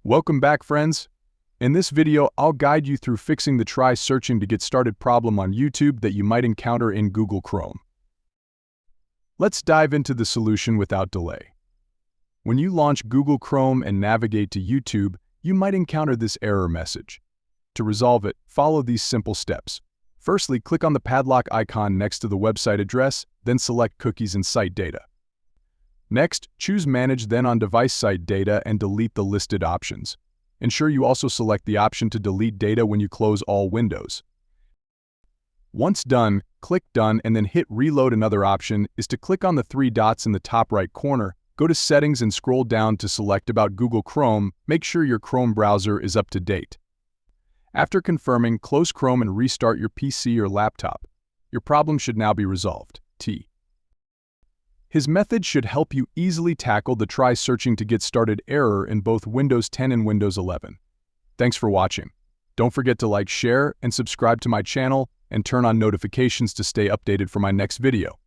Welcome back, friends. In this video, I'll guide you through fixing the try searching to get started problem on YouTube that you might encounter in Google Chrome. Let's dive into the solution without delay. When you launch Google Chrome and navigate to YouTube, you might encounter this error message. To resolve it, follow these simple steps. Firstly, click on the padlock icon next to the website address, then select Cookies and Site Data. Next, choose Manage then on Device Site Data and delete the listed options. Ensure you also select the option to delete data when you close all windows. Once done, click Done and then hit Reload. Another option is to click on the three dots in the top right corner, go to Settings and scroll down to select About Google Chrome. Make sure your Chrome browser is up to date. After confirming, close Chrome and restart your PC or laptop. Your problem should now be resolved. His method should help you easily tackle the try searching to get started error in both Windows 10 and Windows 11. Thanks for watching. Don't forget to like, share, and subscribe to my channel and turn on notifications to stay updated for my next video.